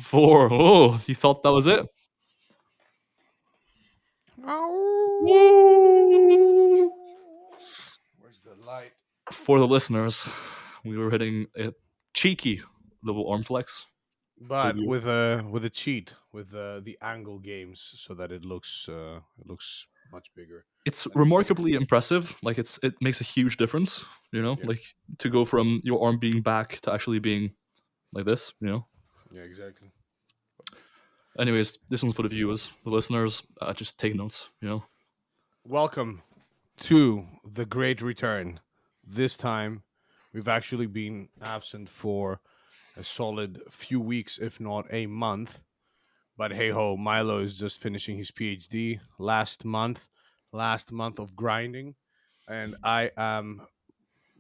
4. Oh, you thought that was it? Ow. Woo! Where's the light? For the listeners, we were hitting a cheeky little arm flex. For But the with a cheat with the angle games, so that it looks much bigger It's than it's supposed remarkably to. impressive. Like it makes a huge difference. Yeah, Like to go from your arm being back to actually being like this. yeah, exactly. Anyways, this one's for the viewers, the listeners. Just take notes. Welcome to the great return. This time, we've actually been absent for a solid few weeks, if not a month. But hey ho, Milo is just finishing his PhD last month of grinding, and I am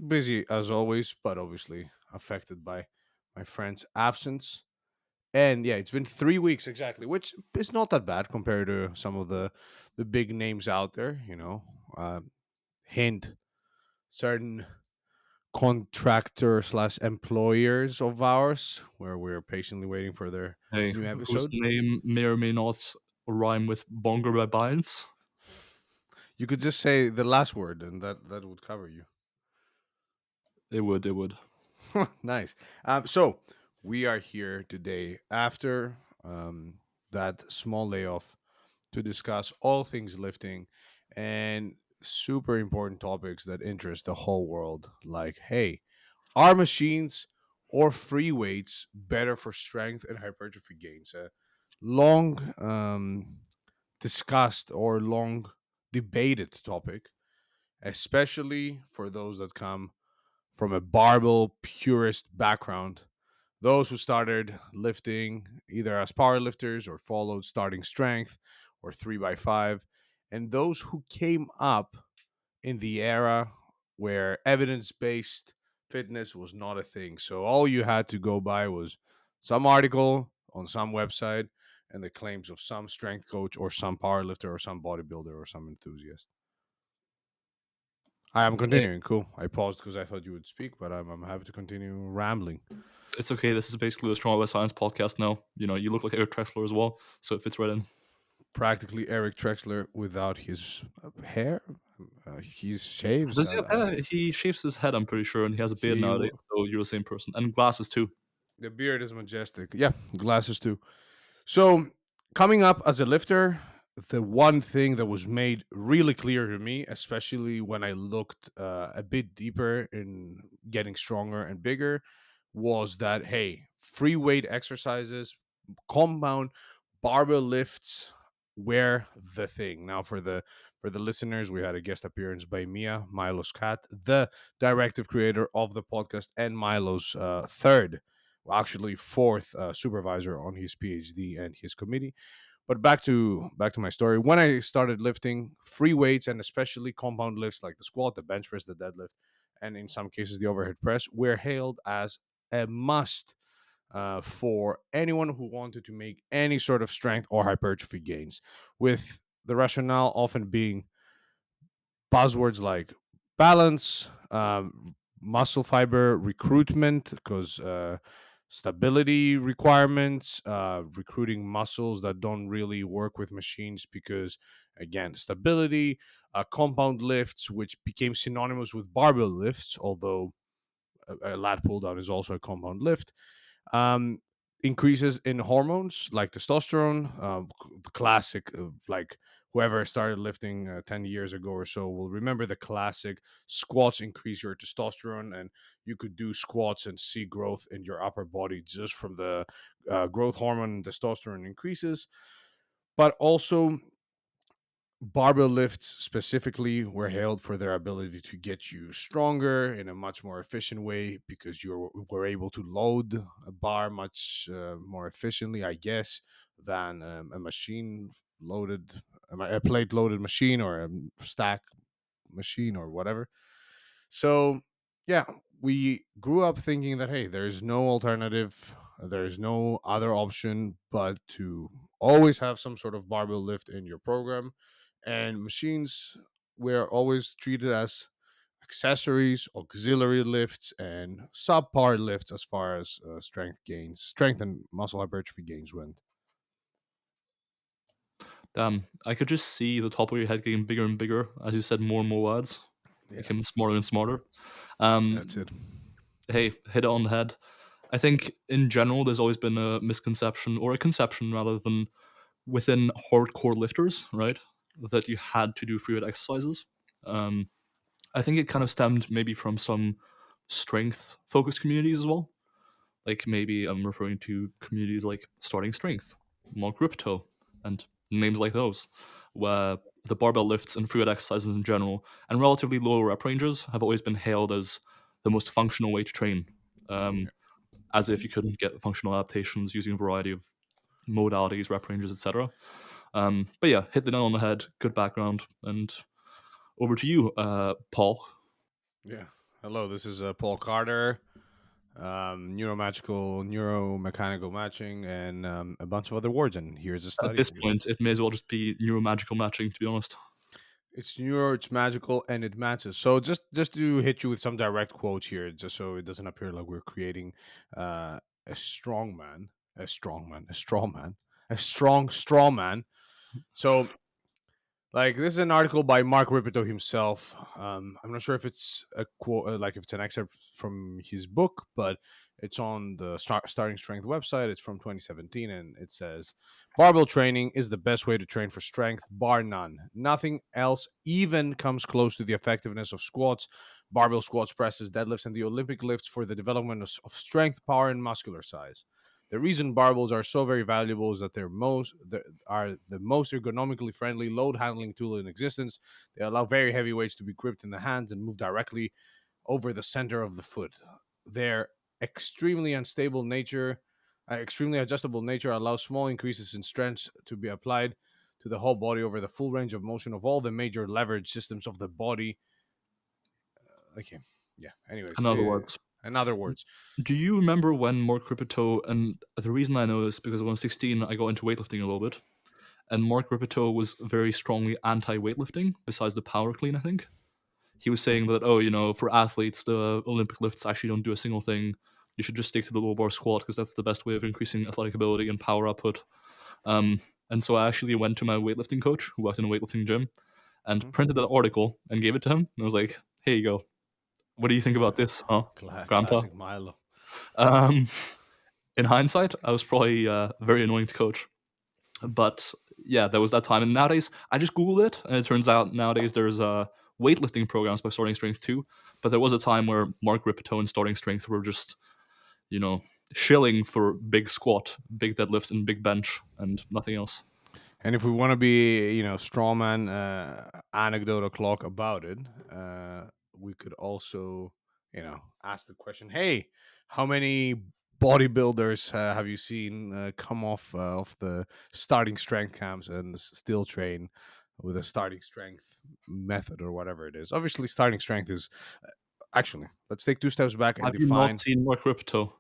busy as always, but obviously affected by my friend's absence. And yeah, it's been 3 weeks exactly, which is not that bad compared to some of the big names out there. Hint, certain contractor slash employers of ours, where we're patiently waiting for their Hey, new whose episode. name may or may not rhyme with Bonger by Binds? You could just say the last word, and that would cover you. It would. It would. Nice. So we are here today after that small layoff to discuss all things lifting and super important topics that interest the whole world. Like, hey, are machines or free weights better for strength and hypertrophy gains? A long discussed or long debated topic, especially for those that come from a barbell purist background. Those who started lifting either as powerlifters or followed starting strength or 3 by 5, and those who came up in the era where evidence based fitness was not a thing. So all you had to go by was some article on some website and the claims of some strength coach or some powerlifter or some bodybuilder or some enthusiast. I am Hey, continuing. Cool. I paused because I thought you would speak, but I'm happy to continue rambling. it's okay. This is basically the Strong by Science podcast now. You look like Eric Trexler as well, so it fits right in. Practically Eric Trexler without his hair. He shaves. Does he have hair? He shaves his head, I'm pretty sure, and he has a beard He nowadays. So you're the same person, and glasses too. the beard is majestic. Yeah, glasses too. So, coming up as a lifter, the one thing that was made really clear to me, especially when I looked a bit deeper in getting stronger and bigger, was that hey, free weight exercises, compound barbell lifts were the thing. Now, for the listeners, we had a guest appearance by Mia, Milo's cat, the directive creator of the podcast, and Milo's third, well, actually fourth supervisor on his PhD and his committee. But back to my story. When I started lifting free weights and especially compound lifts like the squat, the bench press, the deadlift, and in some cases the overhead press, were hailed as a must for anyone who wanted to make any sort of strength or hypertrophy gains, with the rationale often being buzzwords like balance, muscle fiber recruitment, because stability requirements, recruiting muscles that don't really work with machines because, again, stability, compound lifts, which became synonymous with barbell lifts, although a lat pull down is also a compound lift. um, Increases in hormones like testosterone, the classic, like whoever started lifting 10 years ago or so will remember the classic squats increase your testosterone, and you could do squats and see growth in your upper body just from the growth hormone and testosterone increases. But also, barbell lifts specifically were hailed for their ability to get you stronger in a much more efficient way because you were able to load a bar much more efficiently, I guess, than a machine loaded, a plate loaded machine or a stack machine or whatever. So, yeah, we grew up thinking that, hey, there's no alternative, there's no other option but to always have some sort of barbell lift in your program. And machines were always treated as accessories, auxiliary lifts, and subpar lifts as far as strength and muscle hypertrophy gains went. Damn, I could just see the top of your head getting bigger and bigger as you said more and more words, Yeah, became smarter and smarter. Um, that's it. hey, hit it on the head. I think in general, there's always been a misconception or a conception rather than within hardcore lifters, right? That you had to do free weight exercises. Um, I think it kind of stemmed maybe from some strength focused communities as well. Like maybe I'm referring to communities like Starting Strength, More Crypto, and names like those, where the barbell lifts and free weight exercises in general and relatively low rep ranges have always been hailed as the most functional way to train. Yeah. Um, as if you couldn't get functional adaptations using a variety of modalities, rep ranges, etc. But yeah, hit the nail on the head. Good background, and over to you, Paul. Yeah. Hello, this is Paul Carter, neuromechanical matching, and a bunch of other words. And here's a At study. this point, it may as well just be neuromagical matching, to be honest. It's neuro, it's magical, and it matches. So just to hit you with some direct quotes here, just so it doesn't appear like we're creating a strong man, a straw man, a strong straw man. So like this is an article by Mark Ripito himself. I'm not sure if it's a quote, like if it's an excerpt from his book, but it's on the Starting Strength website. It's from 2017, and it says, "Barbell training is the best way to train for strength, bar none. Nothing else even comes close to the effectiveness of squats, barbell squats, presses, deadlifts, and the Olympic lifts for the development of strength, power, and muscular size." The reason barbells are so very valuable is that are the most ergonomically friendly load handling tool in existence. They allow very heavy weights to be gripped in the hands and move directly over the center of the foot. Their extremely unstable nature, extremely adjustable nature allows small increases in strength to be applied to the whole body over the full range of motion of all the major leverage systems of the body. Okay, yeah. Anyways, In other words, in other words, do you remember when Mark Ripito, and the reason I know this because when I was 16, I got into weightlifting a little bit, and Mark Ripito was very strongly anti-weightlifting, besides the power clean, I think. He was saying that, oh, for athletes, the Olympic lifts actually don't do a single thing. You should just stick to the low bar squat because that's the best way of increasing athletic ability and power output. And so I actually went to my weightlifting coach who worked in a weightlifting gym and mhm. printed that article and gave it to him. And I was like, here you go. What do you think about this, huh, Grandpa? Classic Milo. Um, in hindsight, I was probably very annoying to coach. But yeah, there was that time. And nowadays, I just Googled it, and it turns out nowadays there's weightlifting programs by Starting Strength too. But there was a time where Mark Ripito and Starting Strength were just, you know, shilling for big squat, big deadlift, and big bench, and nothing else. And if we want to be, strawman anecdotal clock about it, we could also, ask the question: Hey, how many bodybuilders have you seen come off the starting strength camps and still train with a starting strength method or whatever it is? Obviously, starting strength is actually. Let's take two steps back and Have you not define. seen Mark Ripito?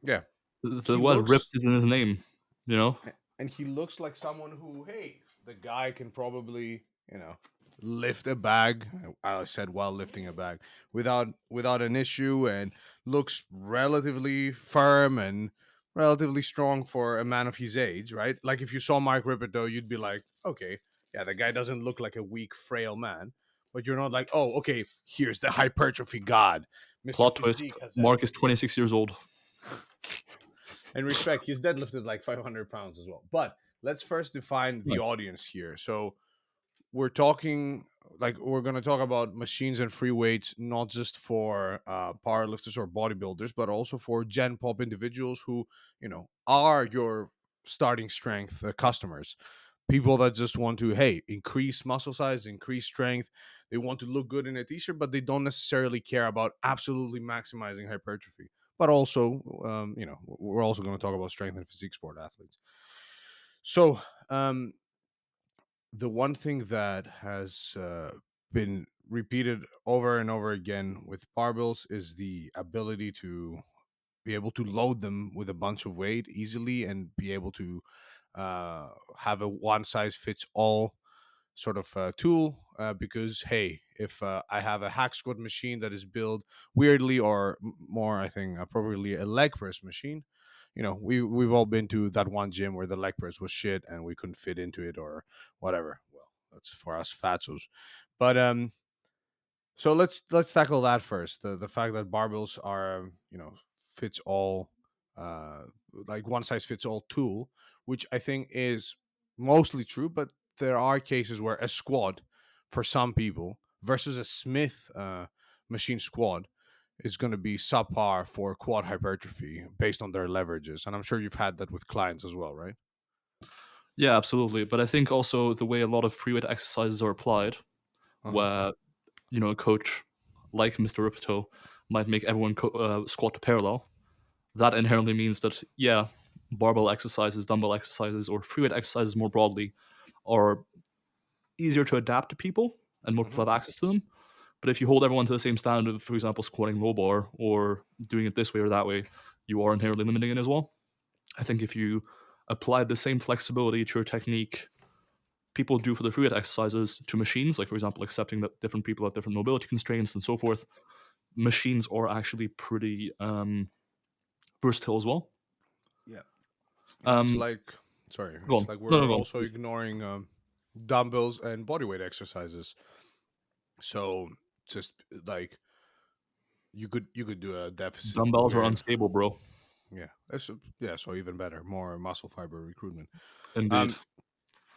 Yeah, The he word ripped looks is in his name, you know? and he looks like someone who, hey, the guy can probably, lift a bag. I said while lifting a bag without an issue, and looks relatively firm and relatively strong for a man of his age, right? Like if you saw Mark Ripperto, you'd be like, okay, yeah, the guy doesn't look like a weak, frail man. But you're not like, oh, okay, here's the hypertrophy god. Mr. Plot twist, Physique has Mark is everything. 26 years old. And respect, he's deadlifted like 500 pounds as well. But let's first define the Right. audience here. So we're talking, like, we're going to talk about machines and free weights, not just for powerlifters or bodybuilders, but also for gen pop individuals who, are your starting strength customers. People that just want to, hey, increase muscle size, increase strength. They want to look good in a t-shirt, but they don't necessarily care about absolutely maximizing hypertrophy. But also, we're also going to talk about strength and physique sport athletes. So, the one thing that has been repeated over and over again with barbells is the ability to be able to load them with a bunch of weight easily and be able to have a one size fits all sort of tool, because hey, if I have a hack squat machine that is built weirdly, or more, I think appropriately, a leg press machine. We've all been to that one gym where the leg press was shit and we couldn't fit into it or whatever. Well, that's for us fatsos. But so let's tackle that first. The fact that barbells are, fits all, uh, like one size fits all tool, which I think is mostly true. But there are cases where a squat for some people versus a Smith machine squat is going to be subpar for quad hypertrophy based on their leverages. And I'm sure you've had that with clients as well, right? Yeah, absolutely. But I think also the way a lot of free weight exercises are applied, Uh huh. where a coach like Mr. Ripto might make everyone squat to parallel. That inherently means that barbell exercises, dumbbell exercises, or free weight exercises more broadly are easier to adapt to people and more Hmm. people have access to them. But if you hold everyone to the same standard, for example, squatting low bar or doing it this way or that way, you are inherently limiting it as well. I think if you apply the same flexibility to your technique people do for the free weight exercises to machines, like for example, accepting that different people have different mobility constraints and so forth, machines are actually pretty versatile as well. Yeah. Yeah. It's Um, like, sorry, Go it's on. like No, no, we're go on, also please. ignoring dumbbells and bodyweight exercises. So just like you could do a deficit Dumbbells are where, unstable, bro. yeah, yeah, so even better, more muscle fiber recruitment. Indeed. Um,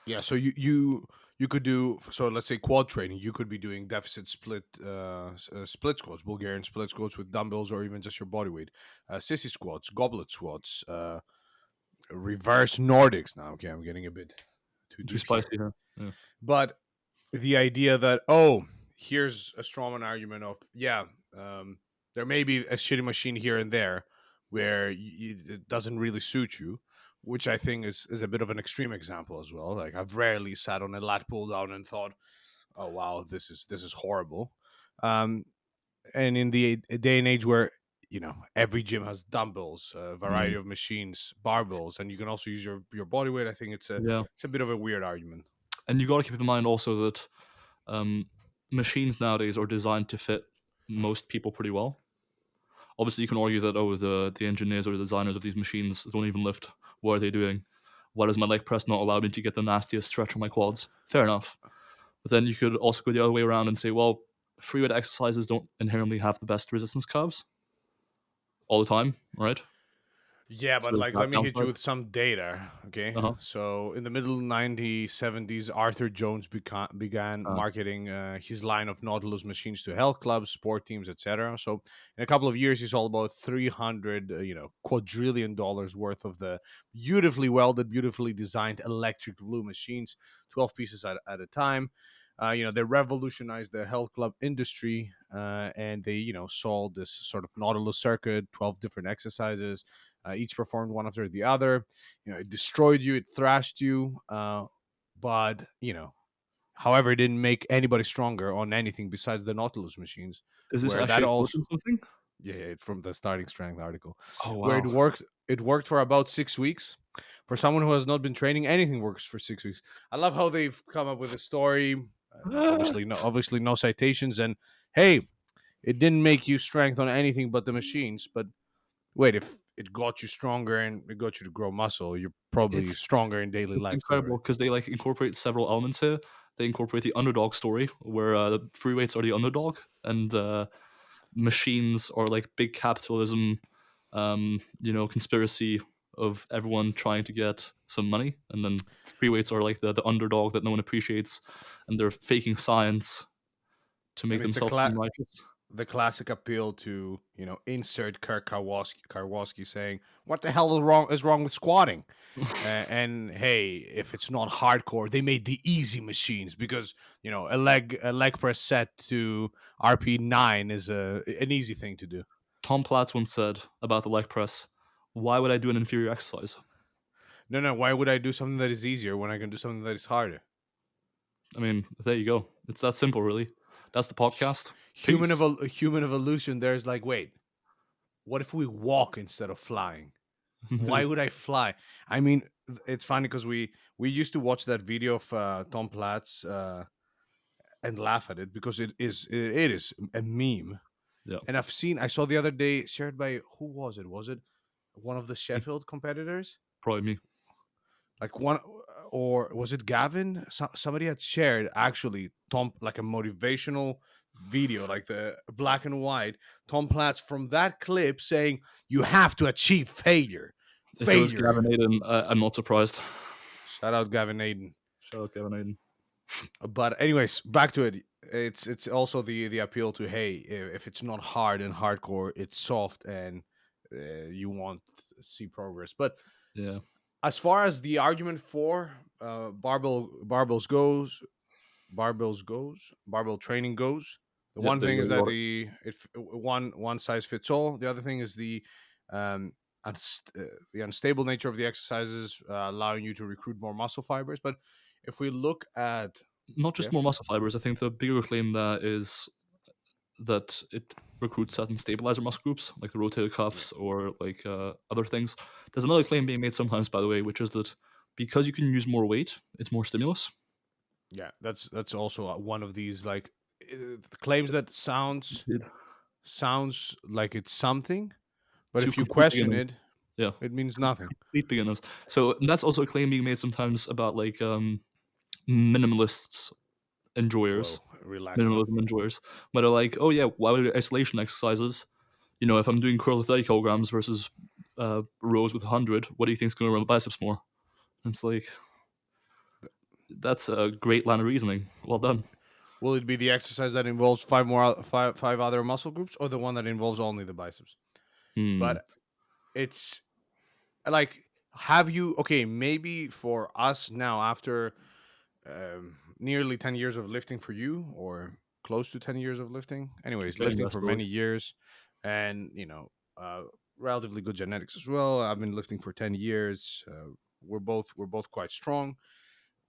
yeah, so you could do, so let's say quad training. You could be doing deficit split squats, Bulgarian split squats with dumbbells, or even just your body weight, sissy squats, goblet squats, reverse Nordics. Now, okay, I'm getting a bit too Too deep here, spicy here. Yeah. but the idea that, oh, here's a strawman argument of, yeah, um, there may be a shitty machine here and there where it doesn't really suit you, which I think is a bit of an extreme example as well. Like, I've rarely sat on a lat pull down and thought, oh wow, this is horrible. um, and in the day and age where, every gym has dumbbells, a variety Mm. of machines, barbells, and you can also use your body weight, I think Yeah. it's a bit of a weird argument. And you got to keep in mind also that um, machines nowadays are designed to fit most people pretty well. Obviously, you can argue that the engineers or the designers of these machines don't even lift. What are they doing? Why does my leg press not allow me to get the nastiest stretch on my quads? Fair enough. But then you could also go the other way around and say, well, free weight exercises don't inherently have the best resistance curves all the time, right? Yeah, So but there's like, that let me hit you downside. with some data. Okay. Uh huh. So in the middle 1970s, Arthur Jones began Uh, marketing his line of Nautilus machines to health clubs, sport teams, etc. So in a couple of years, he sold about 300, quadrillion dollars worth of the beautifully welded, beautifully designed electric blue machines, 12 pieces at a time. They revolutionized the health club industry, and they, sold this sort of Nautilus circuit, 12 different exercises, each performed one after the other. It destroyed you, it thrashed you, but however, it didn't make anybody stronger on anything besides the Nautilus machines, is this where that actually a quote also, from something? yeah, it's from the Starting Strength article, Oh where wow. it worked for about 6 weeks. For someone who has not been training, anything works for 6 weeks. I love how they've come up with a story. Obviously no citations, and hey, it didn't make you strength on anything but the machines. But wait, if it got you stronger and it got you to grow muscle, you're probably It's stronger in daily it's life too, incredible right? because they like incorporate several elements here. They incorporate the underdog story, where the free weights are the underdog, and machines are like big capitalism, conspiracy of everyone trying to get some money, and then free weights are like the underdog that no one appreciates, and they're faking science to make And it's themselves seem righteous. the classic appeal to, insert Kirk Karwoski saying, "What the hell is wrong with squatting?" And hey, if it's not hardcore, they made the easy machines because, a leg press set to RP9 is an easy thing to do. Tom Platz once said about the leg press, "Why would I do an inferior exercise?" No, no. Why would I do something that is easier when I can do something that is harder? I mean, there you go. It's that simple, really. That's the podcast. Peace. Human evolution. There's like, wait, what if we walk instead of flying? Why would I fly? I mean, it's funny because we used to watch that video of Tom Platz and laugh at it because it is a meme. Yeah, And I saw the other day shared by who was it? Was it one of the me, Sheffield competitors? probably me. Like one, or was it Gavin? Somebody had shared actually Tom, like a motivational video, like the black and white Tom Platz from that clip saying you have to achieve failure. If it was Failure. Gavin Aiden, I'm not surprised. Shout out Gavin Aiden. Shout out Gavin Aiden. But anyways, back to it. It's also the appeal to, hey, if it's not hard and hardcore, it's soft and you want to see progress. But Yeah, as far as the argument for barbell training goes, the yeah. one There thing you is go. You that are. one size fits all. The other thing is um, the unstable nature of the exercises, allowing you to recruit more muscle fibers. But if we look at, Not yeah, just more muscle fibers. I think the bigger claim that is that it recruits certain stabilizer muscle groups, like the rotator yeah, cuffs or like other things. There's another claim being made sometimes, by the way, which is that because you can use more weight, it's more stimulus. yeah, that's also one of these, like, claims that It, sounds like it's something, but to if you complete question beginners, it, yeah, it means nothing. complete beginners. So that's also a claim being made sometimes about like minimalists enjoyers, Whoa, relax now. minimalism enjoyers, but are like, oh yeah, why would I do isolation exercises? You know, if I'm doing curl with 30 kilograms versus rows with 100, what do you think is going to run the biceps more? And it's like, that's a great line of reasoning. Well done. Will it be the exercise that involves five other muscle groups, or the one that involves only the biceps? Hmm. But it's like, have you, okay, maybe for us now, after nearly 10 years of lifting for you, or close to 10 years of lifting, anyways, Getting lifting there for slowly. many years, and uh, relatively good genetics as well. I've been lifting for 10 years. We're both quite strong.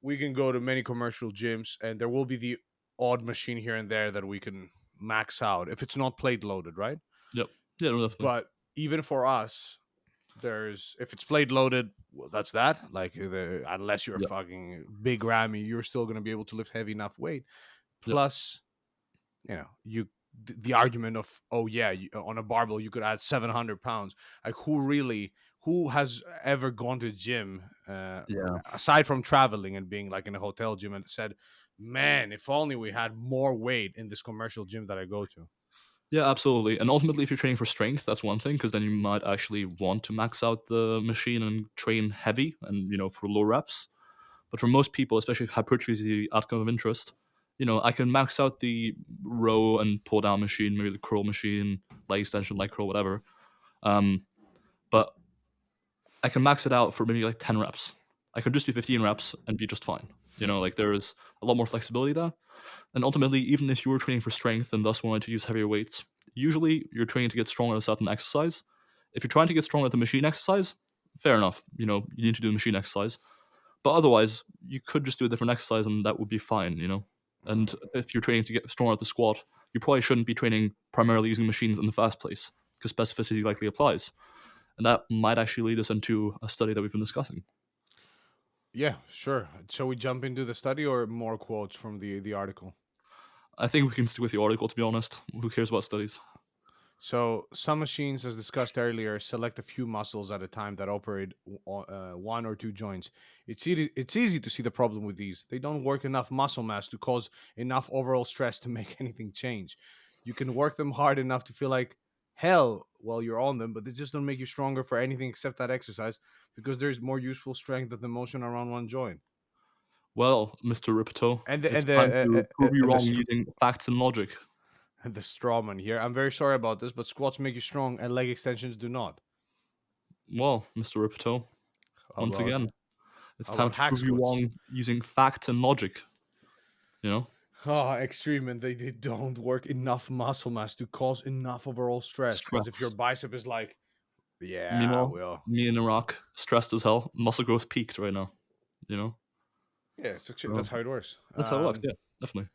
We can go to many commercial gyms, and there will be the odd machine here and there that we can max out if it's not plate loaded, right? Yep. Yeah, no, definitely. But even for us, if it's plate loaded, well, that's that. Like, unless you're a Yep. fucking big Rammy, you're still going to be able to lift heavy enough weight. Yep. Plus, the argument of, oh yeah, on a barbell you could add 700 pounds. Like, who has ever gone to gym, Yeah. aside from traveling and being like in a hotel gym, and said, man, if only we had more weight in this commercial gym that I go to. Yeah, absolutely. And ultimately, if you're training for strength, that's one thing, because then you might actually want to max out the machine and train heavy and, for low reps. But for most people, especially if hypertrophy is the outcome of interest, I can max out the row and pull down machine, maybe the curl machine, leg extension, leg curl, whatever. Um, but I can max it out for maybe like 10 reps. I could just do 15 reps and be just fine. Like there is a lot more flexibility there. And ultimately, even if you were training for strength and thus wanted to use heavier weights, usually you're training to get strong at a certain exercise. If you're trying to get strong at the machine exercise, fair enough. You need to do the machine exercise. But otherwise, you could just do a different exercise and that would be fine. And if you're training to get stronger at the squat, you probably shouldn't be training primarily using machines in the first place because specificity likely applies. And that might actually lead us into a study that we've been discussing. Yeah, sure. Shall we jump into the study, or more quotes from the article? I think we can stick with the article, to be honest. Who cares about studies? So, some machines, as discussed earlier, select a few muscles at a time that operate one or two joints. It's easy to see the problem with these. They don't work enough muscle mass to cause enough overall stress to make anything change. You can work them hard enough to feel like hell while you're on them, but they just don't make you stronger for anything except that exercise, because there's more useful strength than the motion around one joint. Well, Mr. Ripito, And the it's and time the to prove you and the wrong str- using facts and logic. and the strawman here. I'm very sorry about this, but squats make you strong, and leg extensions do not. Well, Mr. Ripito, How once about again, it's how time about to hack prove you squats? wrong using facts and logic. You know, Oh, extreme, and they don't work enough muscle mass to cause enough overall stress. As if your stress. bicep is like, yeah, Meanwhile, well, me in Iraq, stressed as hell, muscle growth peaked right now. You know, yeah, it's actually, so that's how it works. that's how it works. Yeah, definitely.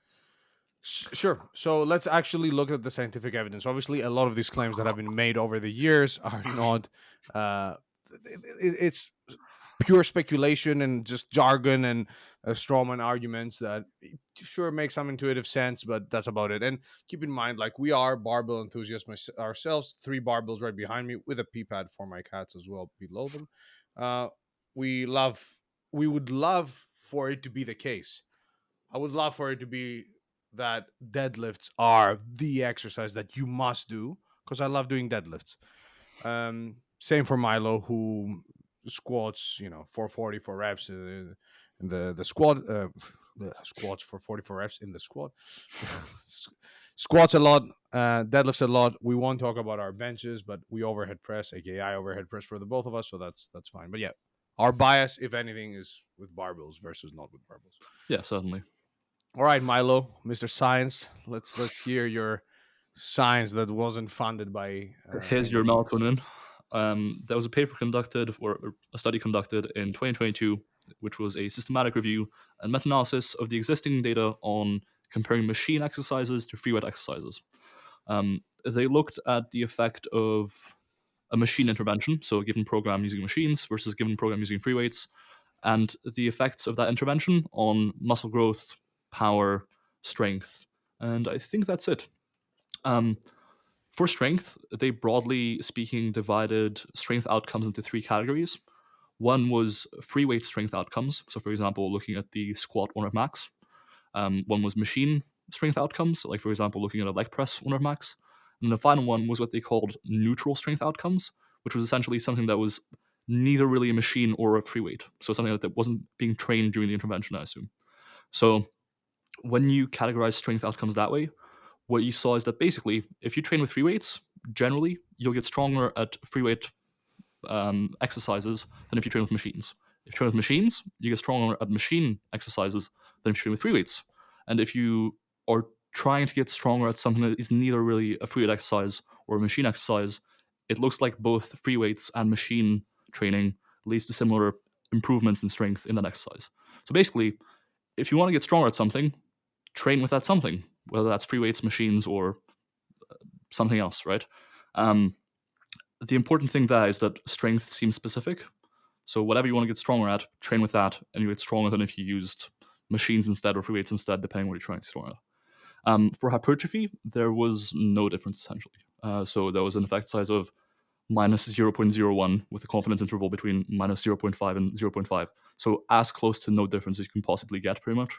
Sure. So let's actually look at the scientific evidence. Obviously, a lot of these claims that have been made over the years are not uh, it's pure speculation and just jargon and strawman arguments that sure make some intuitive sense, but that's about it. And keep in mind, like, we are barbell enthusiasts ourselves. Three barbells right behind me with a pee pad for my cats as well below them. Uh, we love, we would love for it to be the case. I would love for it to be that deadlifts are the exercise that you must do, because I love doing deadlifts. Same for Milo, who squats, 440 for reps in the squat, the squats for 44 reps in the squat, squats a lot, deadlifts a lot. We won't talk about our benches, but we overhead press, aka I overhead press for the both of us, so that's fine. But yeah, our bias, if anything, is with barbells versus not with barbells. Yeah, certainly. All right, Milo, Mr. Science, let's hear your science that wasn't funded by Here's your NWS. melatonin. There was a paper conducted, or a study conducted in 2022, which was a systematic review and meta-analysis of the existing data on comparing machine exercises to free weight exercises. They looked at the effect of a machine intervention, so a given program using machines versus a given program using free weights, and the effects of that intervention on muscle growth, power, strength, and I think that's it. Um, for strength, they broadly speaking divided strength outcomes into three categories. One was free weight strength outcomes. So, for example, looking at the squat 1 rep max. One was machine strength outcomes, like, for example, looking at a leg press 1 rep max. And the final one was what they called neutral strength outcomes, which was essentially something that was neither really a machine or a free weight. So, something that wasn't being trained during the intervention, I assume. So, when you categorize strength outcomes that way, what you saw is that basically, if you train with free weights, generally you'll get stronger at free weight exercises than if you train with machines. If you train with machines, you get stronger at machine exercises than if you train with free weights. And if you are trying to get stronger at something that is neither really a free weight exercise or a machine exercise, it looks like both free weights and machine training leads to similar improvements in strength in that exercise. So basically, if you want to get stronger at something, train with that something, whether that's free weights, machines, or something else, right? Um, the important thing there is that strength seems specific. So whatever you want to get stronger at, train with that, and you get stronger than if you used machines instead or free weights instead, depending on what you're trying to strong at. For hypertrophy, there was no difference essentially. So there was an effect size of minus 0.01 with a confidence interval between minus zero point 0.5 and zero point 0.5. So as close to no difference as you can possibly get, pretty much.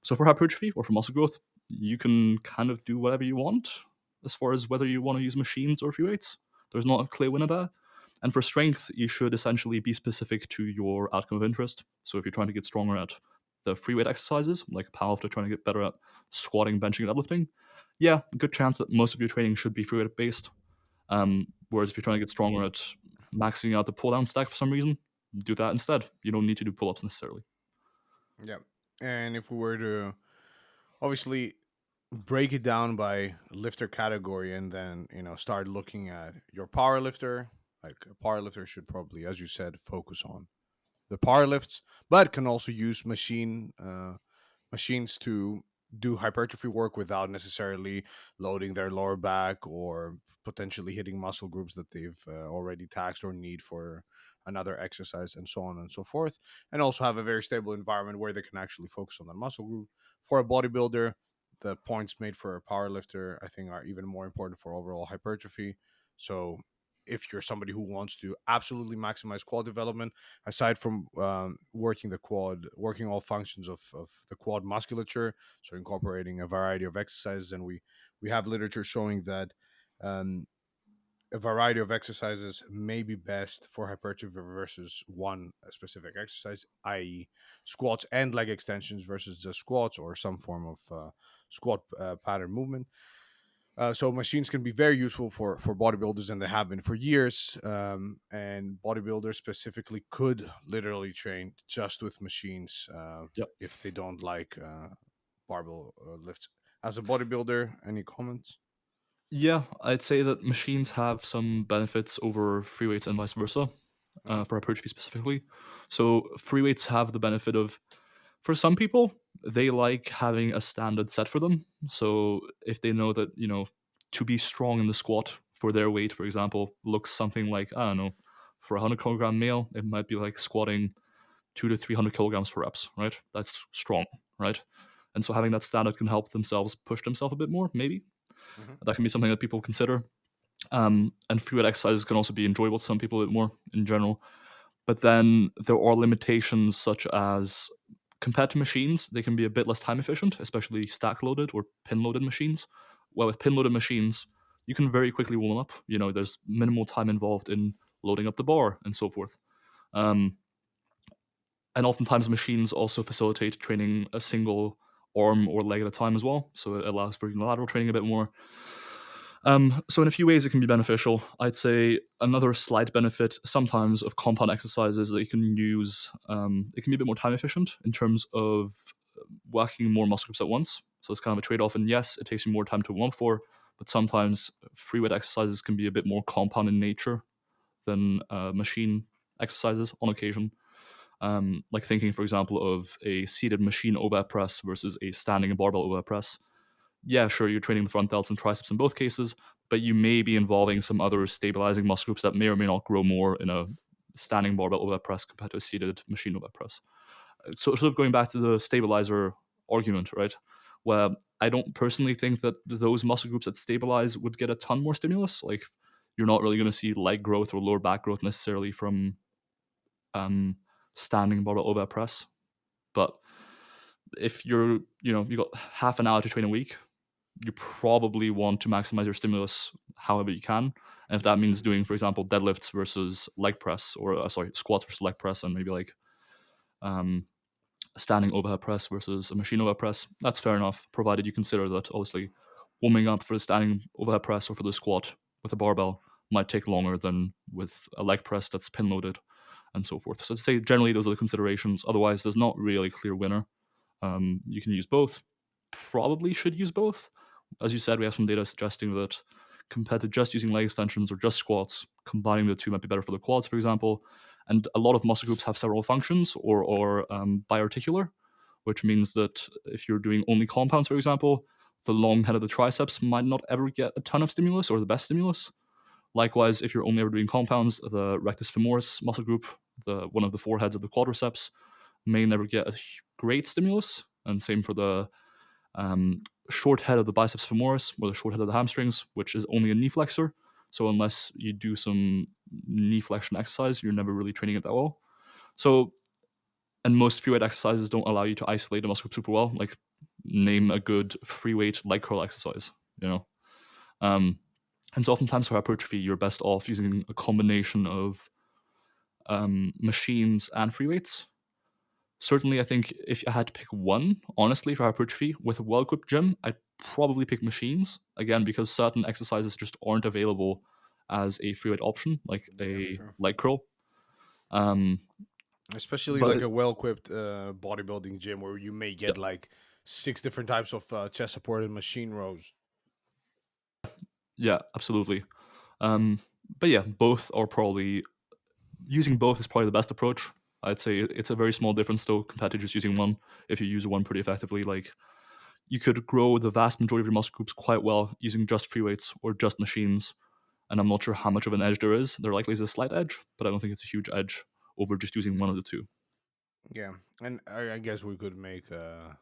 So for hypertrophy or for muscle growth, you can kind of do whatever you want as far as whether you want to use machines or free weights. There's not a clear winner there. And for strength, you should essentially be specific to your outcome of interest. So if you're trying to get stronger at the free weight exercises, like powerlifter trying to get better at squatting, benching, and deadlifting, yeah, good chance that most of your training should be free weight based. Whereas if you're trying to get stronger at maxing out the pull down stack for some reason, do that instead. You don't need to do pull ups necessarily. Yeah. And if we were to obviously break it down by lifter category and then, start looking at your power lifter, like a power lifter should probably, as you said, focus on the power lifts, but can also use machines to do hypertrophy work without necessarily loading their lower back or potentially hitting muscle groups that they've already taxed or need for another exercise, and so on and so forth. And also have a very stable environment where they can actually focus on that muscle group. For a bodybuilder, the points made for a power lifter, I think, are even more important for overall hypertrophy. So if you're somebody who wants to absolutely maximize quad development, aside from working the quad, working all functions of the quad musculature, so incorporating a variety of exercises, and we have literature showing that um, a variety of exercises may be best for hypertrophy versus one specific exercise, i.e., squats and leg extensions versus just squats or some form of squat pattern movement. So machines can be very useful for bodybuilders, and they have been for years. And bodybuilders specifically could literally train just with machines Yep. if they don't like barbell lifts. As a bodybuilder, any comments? Yeah, I'd say that machines have some benefits over free weights and vice versa, Hmm. for hypertrophy specifically. So free weights have the benefit of, for some people, they like having a standard set for them. So if they know that, to be strong in the squat for their weight, for example, looks something like, I don't know, For a 100 kilogram male, it might be like squatting 2 to 300 kilograms per reps, right? That's strong, right? And so having that standard can help themselves push themselves a bit more, maybe. Hmm. That can be something that people consider. And freeweight exercises can also be enjoyable to some people a bit more in general. But then there are limitations such as compared to machines, they can be a bit less time efficient, especially stack loaded or pin loaded machines. Well, with pin loaded machines, you can very quickly warm up. There's minimal time involved in loading up the bar and so forth. Um, and oftentimes machines also facilitate training a single arm or leg at a time as well. So it allows for unilateral training a bit more. So in a few ways it can be beneficial. I'd say another slight benefit sometimes of compound exercises that you can use, it can be a bit more time efficient in terms of working more muscle groups at once. So it's kind of a trade-off. And yes, it takes you more time to warm up for, but sometimes free weight exercises can be a bit more compound in nature than machine exercises on occasion. Like thinking, for example, of a seated machine overhead press versus a standing barbell overhead press. Yeah, sure, you're training the front delts and triceps in both cases, but you may be involving some other stabilizing muscle groups that may or may not grow more in a standing barbell overhead press compared to a seated machine overhead press. So, sort of going back to the stabilizer argument, right? Where I don't personally think that those muscle groups that stabilize would get a ton more stimulus. Like, you're not really going to see leg growth or lower back growth necessarily from um, standing barbell overhead press. But if you got half an hour to train a week, you probably want to maximize your stimulus however you can. And if that means doing, for example, deadlifts versus leg press, or sorry, squats versus leg press, and maybe like um, standing overhead press versus a machine overhead press, that's fair enough, provided you consider that obviously warming up for the standing overhead press or for the squat with a barbell might take longer than with a leg press that's pin loaded and so forth. So I'd say generally those are the considerations. Otherwise, there's not really a clear winner. You can use both. Probably should use both. As you said, we have some data suggesting that compared to just using leg extensions or just squats, combining the two might be better for the quads, for example. And a lot of muscle groups have several functions or biarticular, which means that if you're doing only compounds, for example, the long head of the triceps might not ever get a ton of stimulus or the best stimulus. Likewise, if you're only ever doing compounds, the rectus femoris muscle group, the one of the four heads of the quadriceps, may never get a great stimulus. And same for the short head of the biceps femoris or the short head of the hamstrings, which is only a knee flexor. So unless you do some knee flexion exercise, you're never really training it that well. So, and most free weight exercises don't allow you to isolate the muscle group super well. Like, name a good free weight leg curl exercise, you know? Um, and so oftentimes for hypertrophy, you're best off using a combination of machines and free weights. Certainly, I think if I had to pick one, honestly, for hypertrophy with a well-equipped gym, I'd probably pick machines. Again, because certain exercises just aren't available as a free weight option, like Yeah, for a sure. leg curl. Um, Especially like but a well-equipped bodybuilding gym where you may yeah, get like six different types of chest-supported machine rows. yeah, absolutely. Um, but yeah, both are probably using both is probably the best approach. I'd say it's a very small difference though compared to just using one. If you use one pretty effectively, like you could grow the vast majority of your muscle groups quite well using just free weights or just machines. And I'm not sure how much of an edge there is. There likely is a slight edge, but I don't think it's a huge edge over just using one of the two. Yeah, and I guess we could make a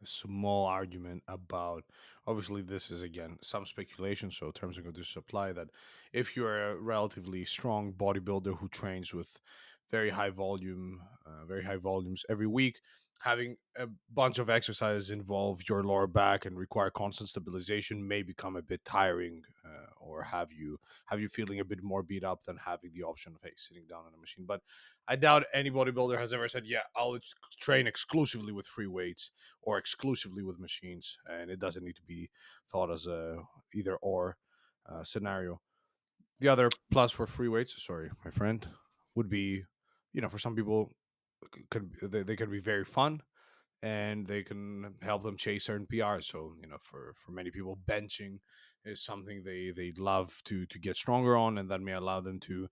small argument about, obviously this is again some speculation, so terms and conditions apply, that if you're a relatively strong bodybuilder who trains with very high volumes every week, having a bunch of exercises involve your lower back and require constant stabilization may become a bit tiring, or have you feeling a bit more beat up than having the option of, hey, sitting down on a machine. But I doubt any bodybuilder has ever said, yeah, train exclusively with free weights or exclusively with machines, and it doesn't need to be thought as a either or scenario. The other plus for free weights, sorry, my friend, would be, for some people, they can be very fun and they can help them chase certain PRs. So for many people, benching is something they love to get stronger on, and that may allow them to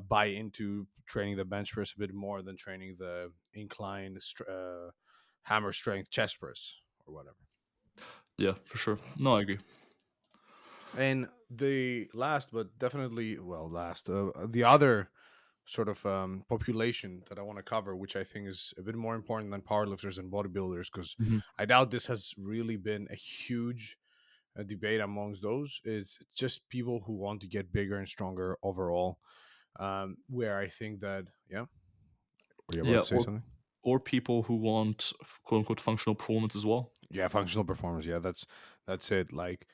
buy into training the bench press a bit more than training the incline hammer strength chest press or whatever. Yeah, for sure. No, I agree. And the last, but definitely, well, last, the other. sort of population that I want to cover, which I think is a bit more important than powerlifters and bodybuilders, because Mhm. I doubt this has really been a huge debate amongst those. Is just people who want to get bigger and stronger overall. Where I think that, yeah, were you about Yeah, to say something? or people who want quote unquote functional performance as well. Yeah, functional performance. Yeah, that's it. Like,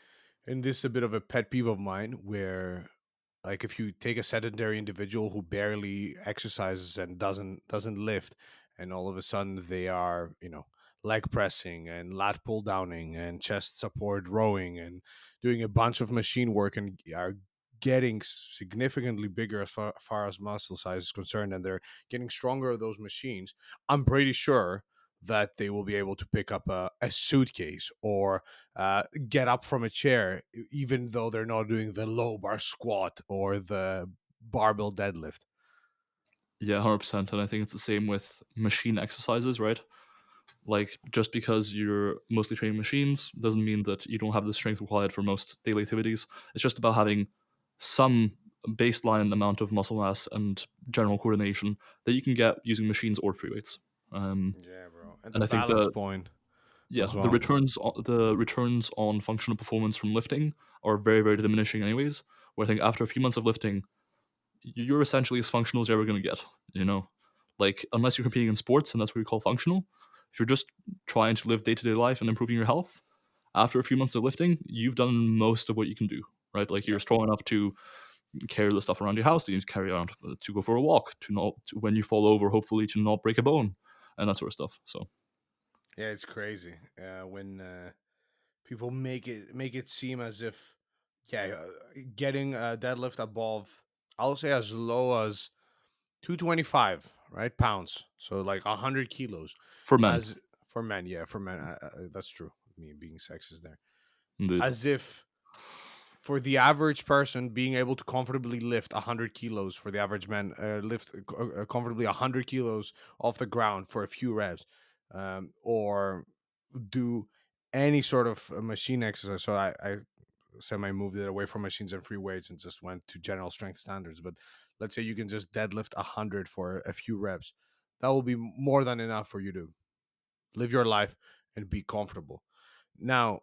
and this is a bit of a pet peeve of mine where, like, if you take a sedentary individual who barely exercises and doesn't lift, and all of a sudden they are, leg pressing and lat pull downing and chest support rowing and doing a bunch of machine work and are getting significantly bigger as far as muscle size is concerned, and they're getting stronger of those machines, I'm pretty sure that they will be able to pick up a suitcase or get up from a chair, even though they're not doing the low bar squat or the barbell deadlift. Yeah, 100%. And I think it's the same with machine exercises, right? Like, just because you're mostly training machines doesn't mean that you don't have the strength required for most daily activities. It's just about having some baseline amount of muscle mass and general coordination that you can get using machines or free weights. Um, Yeah, bro. And the and I think balance that point yeah, as well. the returns on functional performance from lifting are very very diminishing, anyways. Where I think after a few months of lifting, you're essentially as functional as you're ever going to get. You know, like unless you're competing in sports, and that's what we call functional. If you're just trying to live day to day life and improving your health, after a few months of lifting, you've done most of what you can do. Right, like Yeah. you're strong enough to carry the stuff around your house that you need to carry around, to go for a walk, when you fall over, hopefully to not break a bone, and that sort of stuff. So Yeah, it's crazy when people make it seem as if, yeah, getting a deadlift above, I'll say as low as 225, right, pounds, so like 100 kilos, for men, as for men, yeah, for men, that's true, me being sexist there, indeed, as if for the average person being able to comfortably lift 100 kilos, for the average man, lift comfortably 100 kilos off the ground for a few reps, or do any sort of machine exercise. So I semi moved it away from machines and free weights and just went to general strength standards. But let's say you can just deadlift 100 for a few reps. That will be more than enough for you to live your life and be comfortable. Now,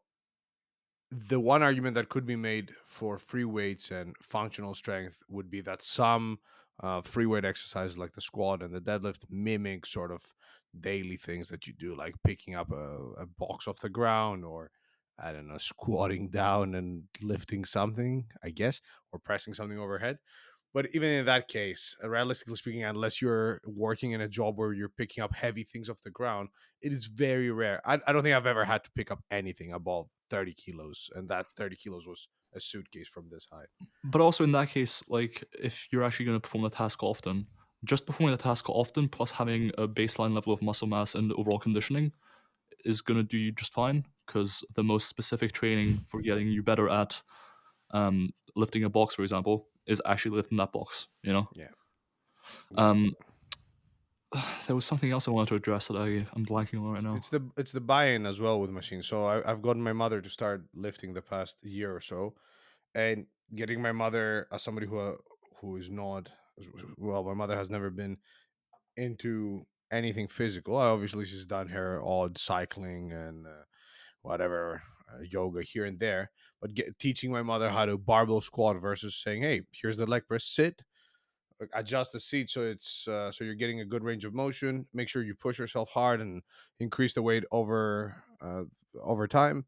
the one argument that could be made for free weights and functional strength would be that some free weight exercises like the squat and the deadlift mimic sort of daily things that you do, like picking up a box off the ground, or I don't know, squatting down and lifting something, I guess, or pressing something overhead. But even in that case, realistically speaking, unless you're working in a job where you're picking up heavy things off the ground, it is very rare. I don't think I've ever had to pick up anything above 30 kilos, and that 30 kilos was a suitcase from this height. but also in that case, like if you're actually going to perform the task often, just performing the task often plus having a baseline level of muscle mass and overall conditioning is going to do you just fine. Because the most specific training for getting you better at lifting a box, for example, is actually lifting that box. You know, Yeah. Yeah. um, there was something else I wanted to address that I'm blanking on right now. It's the buy-in as well with machines. So I've gotten my mother to start lifting the past year or so, and getting my mother, as somebody who is not, well, my mother has never been into anything physical. Obviously, she's done her odd cycling and whatever, yoga here and there. But teaching my mother how to barbell squat versus saying, "Hey, here's the leg press, sit, adjust the seat so it's so you're getting a good range of motion. Make sure you push yourself hard and increase the weight over time."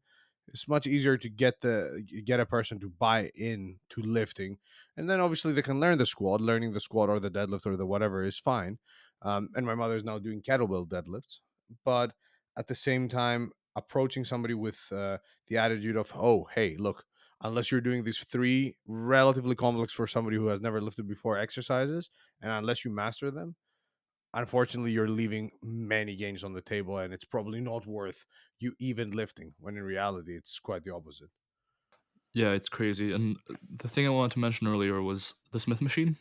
It's much easier to get a person to buy in to lifting, and then obviously they can learn the squat. Learning the squat or the deadlift or the whatever is fine. And my mother is now doing kettlebell deadlifts, but at the same time, approaching somebody with the attitude of, "Oh, hey, look, unless you're doing these three relatively complex for somebody who has never lifted before exercises, and unless you master them, unfortunately you're leaving many gains on the table, and it's probably not worth you even lifting," when in reality it's quite the opposite. Yeah, it's crazy. And the thing I wanted to mention earlier was the Smith machine,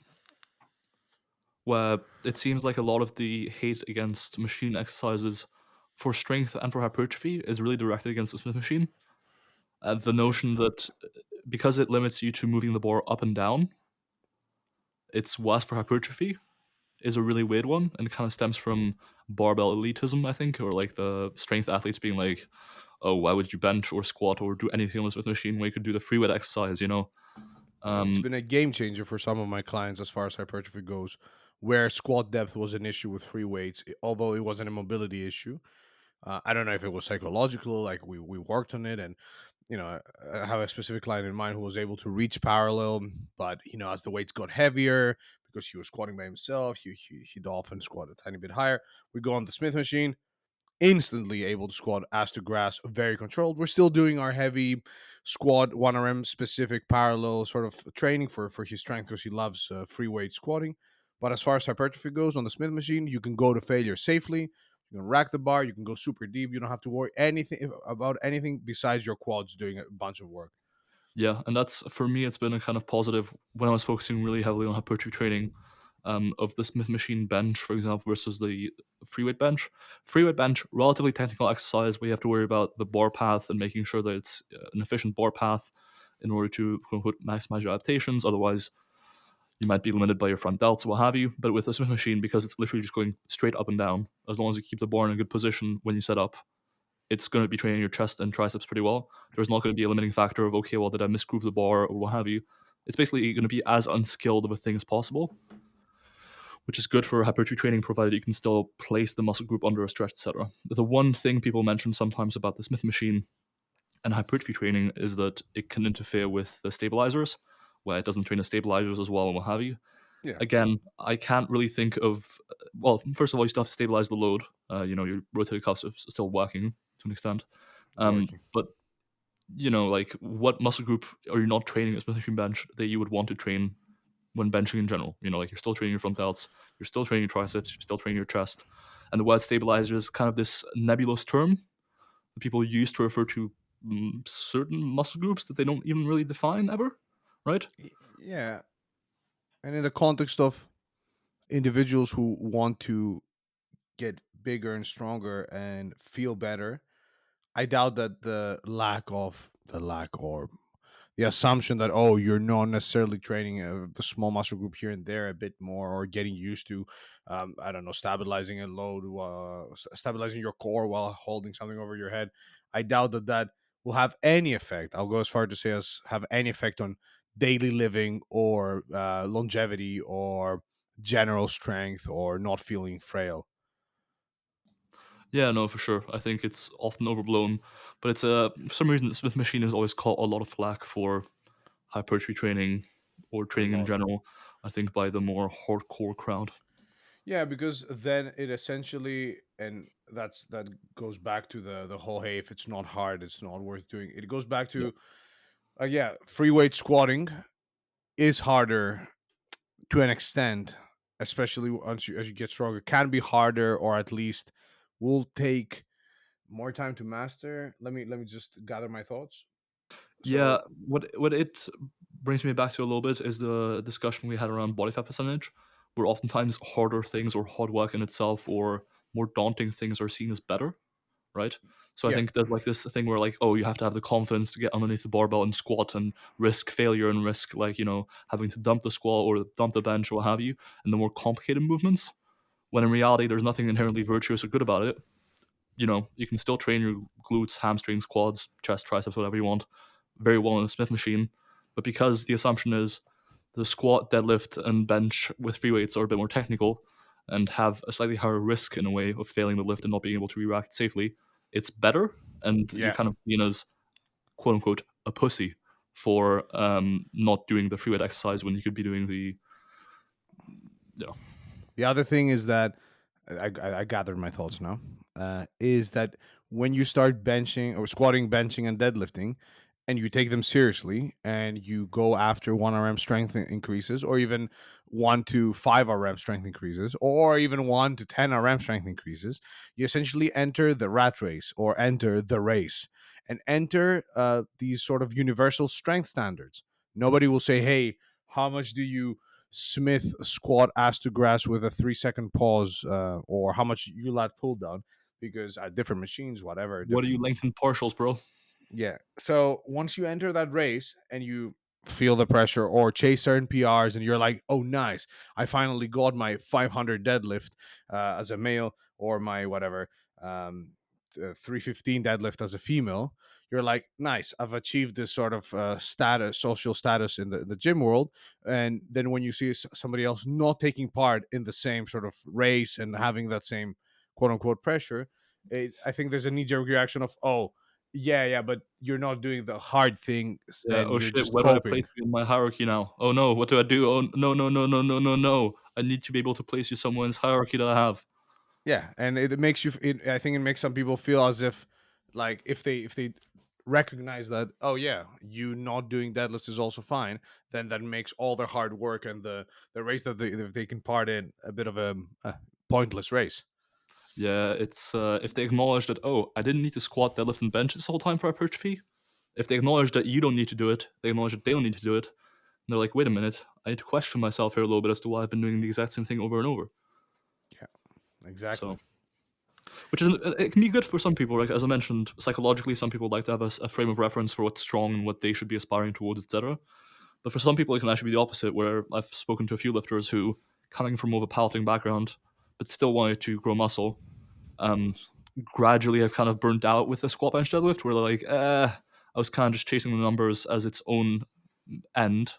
where it seems like a lot of the hate against machine exercises for strength and for hypertrophy is really directed against the Smith machine. The notion that because it limits you to moving the bar up and down, it's worse for hypertrophy. is a really weird one, and it kind of stems from barbell elitism, I think, or like the strength athletes being like, "Oh, why would you bench or squat or do anything on this Smith machine when you could do the free weight exercise?" You know? It's Um, been a game changer for some of my clients as far as hypertrophy goes, where squat depth was an issue with free weights, although it wasn't a mobility issue. I don't know if it was psychological, like we worked on it, and I have a specific client in mind who was able to reach parallel, but as the weights got heavier because he was squatting by himself, he'd often squat a tiny bit higher. We go on the Smith machine, instantly able to squat ass to grass, very controlled. We're still doing our heavy squat 1RM specific parallel sort of training for his strength because he loves free weight squatting. But as far as hypertrophy goes on the Smith machine, you can go to failure safely. You can rack the bar. You can go super deep. You don't have to worry about anything besides your quads doing a bunch of work. yeah, and that's for me. It's been a kind of positive when I was focusing really heavily on hypertrophy training. Of the Smith machine bench, for example, versus the free weight bench. Free weight bench, relatively technical exercise where you have to worry about the bar path and making sure that it's an efficient bar path in order to quote unquote maximize your adaptations. Otherwise, you might be limited by your front delts, what have you. But with the Smith machine, because it's literally just going straight up and down, as long as you keep the bar in a good position when you set up, it's going to be training your chest and triceps pretty well. There's not going to be a limiting factor of, okay, well, did I misgroove the bar or what have you. It's basically going to be as unskilled of a thing as possible, which is good for hypertrophy training, provided you can still place the muscle group under a stretch, etc. The one thing people mention sometimes about the Smith machine and hypertrophy training is that it can interfere with the stabilizers, where it doesn't train the stabilizers as well and what have you. Yeah, Again, I can't really think of. Well, first of all, you still have to stabilize the load. Your rotator cuffs are still working to an extent. working. But like what muscle group are you not training, especially if you bench, that you would want to train when benching in general? Like you're still training your front delts, you're still training your triceps, you're still training your chest. And the word stabilizer is kind of this nebulous term that people use to refer to certain muscle groups that they don't even really define ever, right? Yeah, and in the context of individuals who want to get bigger and stronger and feel better, I doubt that the lack or the assumption that, oh, you're not necessarily training the small muscle group here and there a bit more, or getting used to I don't know, stabilizing a load, stabilizing your core while holding something over your head. I doubt that that will have any effect. I'll go as far to say as have any effect on daily living or longevity or general strength or not feeling frail. Yeah, no, for sure. I think it's often overblown, but it's for some reason the Smith machine has always caught a lot of flack for hypertrophy training or A training in lot. general. I think by the more hardcore crowd. Yeah, because then it essentially, and that goes back to the whole, hey, if it's not hard, it's not worth doing. It goes back Yeah, to yeah, free weight squatting is harder to an extent, especially once you as you get stronger. Can be harder, or at least will take more time to master. Let me just gather my thoughts. yeah. So What it brings me back to a little bit is the discussion we had around body fat percentage, where oftentimes harder things or hard work in itself or more daunting things are seen as better, right? So I yeah, think there's like this thing where like, oh, you have to have the confidence to get underneath the barbell and squat and risk failure and risk like, having to dump the squat or dump the bench or what have you, and the more complicated movements. When in reality, there's nothing inherently virtuous or good about it. You can still train your glutes, hamstrings, quads, chest, triceps, whatever you want, very well in a Smith machine. But because the assumption is the squat, deadlift, and bench with free weights are a bit more technical and have a slightly higher risk in a way of failing the lift and not being able to react safely, it's better. And you're yeah. kind of seen as quote unquote a pussy for not doing the free weight exercise when you could be doing the, you know, The other thing is that I gathered my thoughts now. Is that when you start benching or squatting, benching, and deadlifting, and you take them seriously, and you go after 1 RM strength increases, or even 1 to 5 RM strength increases, or even 1 to 10 RM strength increases, you essentially enter the rat race or enter the race and enter these sort of universal strength standards. Nobody will say, "Hey, how much do you Smith squat ass to grass with a 3 second pause, or how much you lat pull down," because at different machines, whatever, what do you different. lengthen partials, bro? Yeah. So once you enter that race and you feel the pressure or chase certain PRs, and you're like, oh, nice, I finally got my 500 deadlift as a male, or my whatever, 315 deadlift as a female. You're like, nice, I've achieved this sort of status, social status in the gym world. And then when you see somebody else not taking part in the same sort of race and having that same quote unquote pressure, I think there's a knee jerk reaction of, oh, yeah, yeah, but you're not doing the hard thing Yeah. and Oh you're shit. just Where do I place coping. you in my hierarchy now? Oh no. What do I do? Oh no, no, no, no, no, no, no. I need to be able to place you somewhere in this hierarchy that I have. Yeah, and it makes you. I think it makes some people feel as if, like, if they recognize that, oh yeah, you not doing deadlifts is also fine, then that makes all their hard work and the race that they taken part in a bit of a pointless race. Yeah. It's if they acknowledge that, oh, I didn't need to squat, deadlift, and bench this whole time for hypertrophy. If they acknowledge that you don't need to do it, they acknowledge that they don't need to do it. And they're like, wait a minute, I need to question myself here a little bit as to why I've been doing the exact same thing over and over. Yeah, exactly. So, which is it can be good for some people. Like as I mentioned, psychologically, some people like to have a frame of reference for what's strong and what they should be aspiring towards, etc. But for some people, it can actually be the opposite. Where I've spoken to a few lifters who, coming from more of a powerlifting background, but still wanted to grow muscle, um, gradually have kind of burnt out with the squat bench deadlift, where they're like, I was kind of just chasing the numbers as its own end,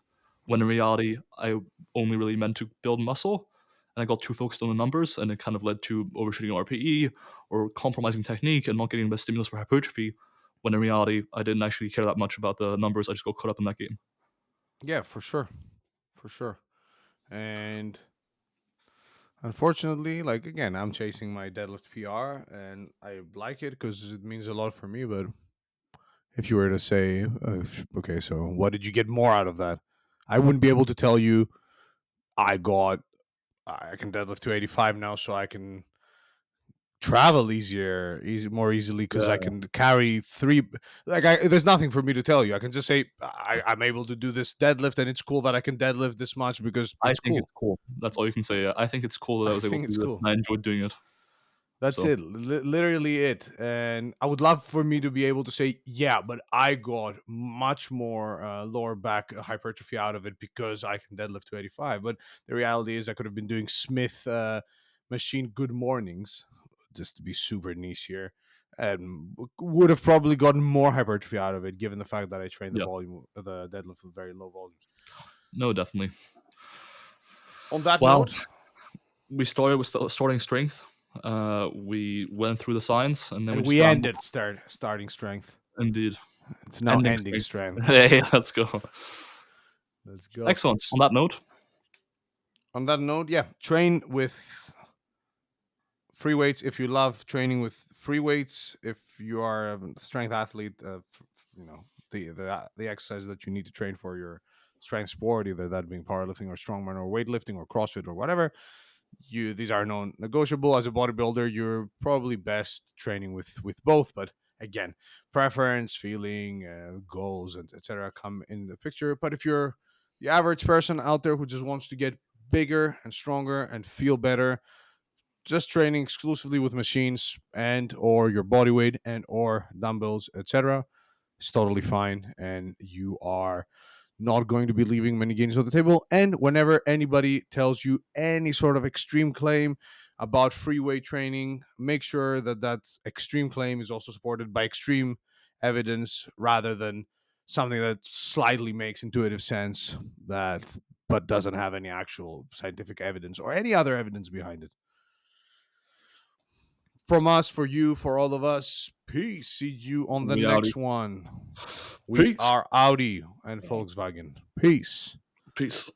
when in reality, I only really meant to build muscle. And I got too focused on the numbers, and it kind of led to overshooting RPE or compromising technique and not getting the best stimulus for hypertrophy. When in reality, I didn't actually care that much about the numbers. I just got caught up in that game. Yeah, for sure, for sure. And unfortunately, like, again, I'm chasing my deadlift PR, and I like it because it means a lot for me. But if you were to say, okay, so what did you get more out of that? I wouldn't be able to tell you I got I can deadlift 285 now, so I can travel more easily because I Yeah, can carry three. Like, there's nothing for me to tell you. I can just say I'm able to do this deadlift, and it's cool that I can deadlift this much because I it's think it's cool. cool. That's all you can say. I think it's cool that I I was able think to it's do it, cool. and I enjoyed doing it. That's So it. Literally it. And I would love for me to be able to say, yeah, but I got much more lower back hypertrophy out of it because I can deadlift 285. But the reality is, I could have been doing Smith machine good mornings, just to be super niche here, and would have probably gotten more hypertrophy out of it, given the fact that I trained yeah, the deadlift with very low volumes. no, definitely. On that Wow, note, we started with starting strength. We went through the science, and then we and just we rambled. ended starting strength. Indeed, It's now ending ending strength. strength. Hey, let's go. Let's go. Excellent. On that note, On that note, yeah, train with free weights if you love training with free weights. If you are a strength athlete, the exercise that you need to train for your strength sport, either that being powerlifting or strongman or weightlifting or CrossFit or whatever, these are non-negotiable. As a bodybuilder, you're probably best training with both, but again, preference, feeling, goals, and etc. come in the picture. But if you're the average person out there who just wants to get bigger and stronger and feel better, just training exclusively with machines and or your body weight and or dumbbells, etc., is totally fine, and you are not going to be leaving many gains on the table. And whenever anybody tells you any sort of extreme claim about free weight training, make sure that that extreme claim is also supported by extreme evidence, rather than something that slightly makes intuitive sense, that but doesn't have any actual scientific evidence or any other evidence behind it. From us, for you, for all of us, peace. See you on the we outie. next one. We Peace. are Audi and Volkswagen. Peace. Peace.